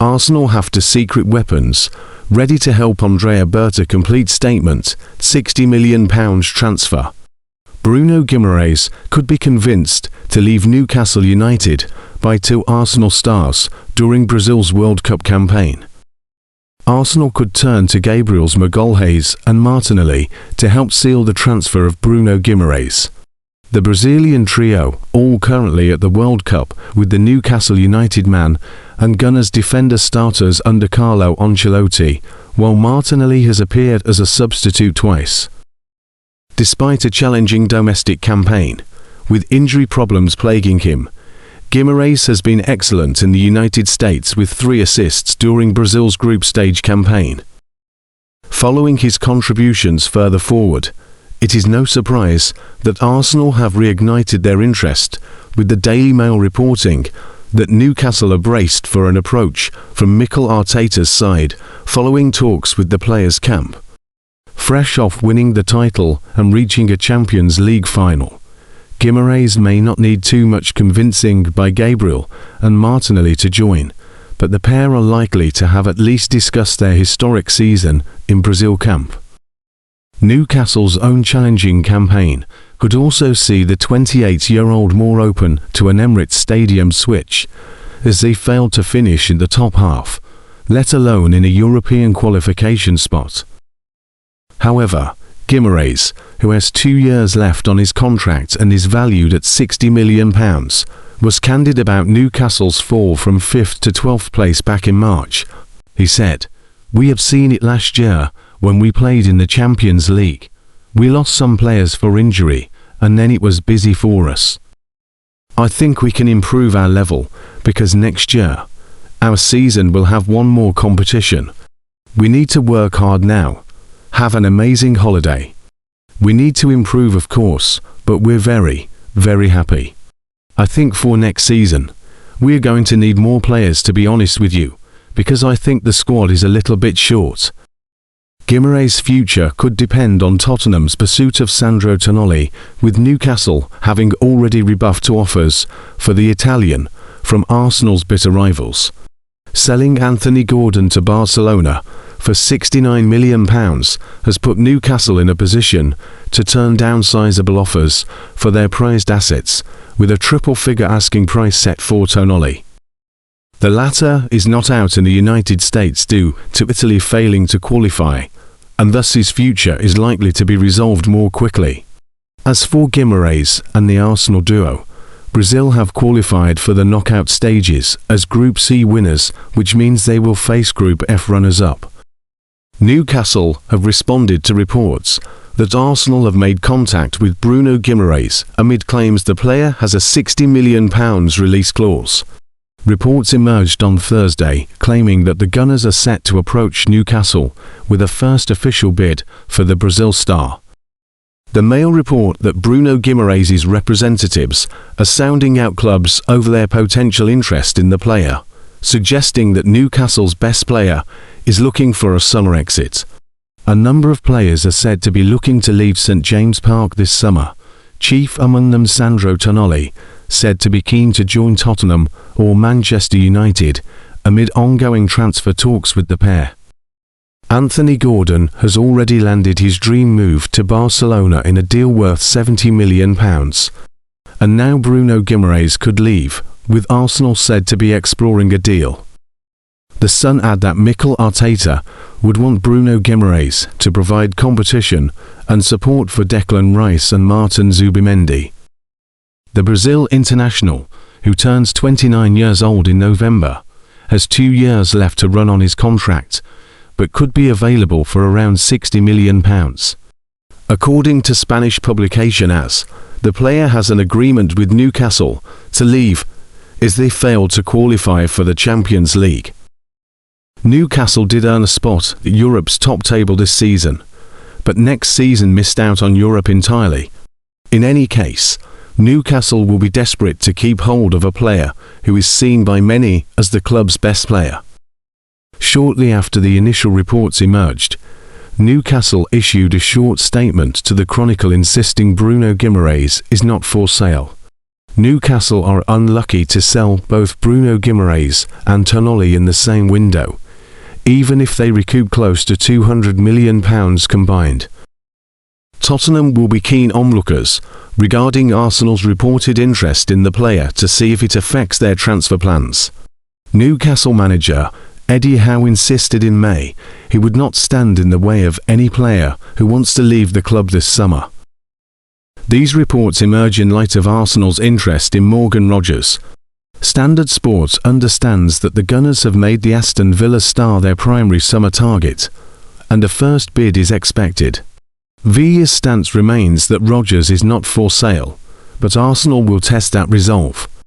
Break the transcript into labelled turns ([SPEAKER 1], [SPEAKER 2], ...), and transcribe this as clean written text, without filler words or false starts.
[SPEAKER 1] Arsenal have to secret weapons, ready to help Andrea Berta complete statement, £60 million transfer. Bruno Guimaraes could be convinced to leave Newcastle United by two Arsenal stars during Brazil's World Cup campaign. Arsenal could turn to Gabriel's Magalhães and Martinelli to help seal the transfer of Bruno Guimaraes. The Brazilian trio, all currently at the World Cup with the Newcastle United man and Gunners defender starters under Carlo Ancelotti, while Martinelli has appeared as a substitute twice. Despite a challenging domestic campaign, with injury problems plaguing him, Guimaraes has been excellent in the United States with 3 assists during Brazil's group stage campaign. Following his contributions further forward, it is no surprise that Arsenal have reignited their interest, with the Daily Mail reporting that Newcastle are braced for an approach from Mikel Arteta's side following talks with the players' camp. Fresh off winning the title and reaching a Champions League final, Guimaraes may not need too much convincing by Gabriel and Martinelli to join, but the pair are likely to have at least discussed their historic season in Brazil camp. Newcastle's own challenging campaign could also see the 28-year-old more open to an Emirates Stadium switch, as they failed to finish in the top half, let alone in a European qualification spot. However, Guimaraes, who has 2 years left on his contract and is valued at £60 million, was candid about Newcastle's fall from 5th to 12th place back in March. He said, "We have seen it last year when we played in the Champions League. We lost some players for injury, and then it was busy for us. I think we can improve our level, because next year, our season will have one more competition. We need to work hard now. Have an amazing holiday. We need to improve, of course, but we're very, very happy. I think for next season, we're going to need more players, to be honest with you, because I think the squad is a little bit short." Guimaraes' future could depend on Tottenham's pursuit of Sandro Tonali, with Newcastle having already rebuffed offers for the Italian from Arsenal's bitter rivals. Selling Anthony Gordon to Barcelona for £69 million has put Newcastle in a position to turn down sizable offers for their prized assets, with a triple-figure asking price set for Tonali. The latter is not out in the United States due to Italy failing to qualify, and thus his future is likely to be resolved more quickly. As for Guimaraes and the Arsenal duo, Brazil have qualified for the knockout stages as Group C winners, which means they will face Group F runners-up. Newcastle have responded to reports that Arsenal have made contact with Bruno Guimaraes amid claims the player has a £60 million release clause. Reports emerged on Thursday claiming that the Gunners are set to approach Newcastle with a first official bid for the Brazil star. The Mail report that Bruno Guimaraes' representatives are sounding out clubs over their potential interest in the player, suggesting that Newcastle's best player is looking for a summer exit. A number of players are said to be looking to leave St James Park this summer, chief among them Sandro Tonali, said to be keen to join Tottenham or Manchester United amid ongoing transfer talks with the pair. Anthony Gordon has already landed his dream move to Barcelona in a deal worth £70 million. And now Bruno Guimaraes could leave, with Arsenal said to be exploring a deal. The Sun add that Mikel Arteta would want Bruno Guimaraes to provide competition and support for Declan Rice and Martin Zubimendi. The Brazil international, who turns 29 years old in November, has 2 years left to run on his contract, but could be available for around £60 million. According to Spanish publication AS, the player has an agreement with Newcastle to leave as they failed to qualify for the Champions League. Newcastle did earn a spot at Europe's top table this season, but next season missed out on Europe entirely. In any case, Newcastle will be desperate to keep hold of a player who is seen by many as the club's best player. Shortly after the initial reports emerged, Newcastle issued a short statement to the Chronicle insisting Bruno Guimaraes is not for sale. Newcastle are unlucky to sell both Bruno Guimaraes and Tonali in the same window, even if they recoup close to £200 million combined. Tottenham will be keen onlookers regarding Arsenal's reported interest in the player to see if it affects their transfer plans. Newcastle manager Eddie Howe insisted in May he would not stand in the way of any player who wants to leave the club this summer. These reports emerge in light of Arsenal's interest in Morgan Rogers. Standard Sports understands that the Gunners have made the Aston Villa star their primary summer target, and a first bid is expected. Villa's stance remains that Rogers is not for sale, but Arsenal will test that resolve.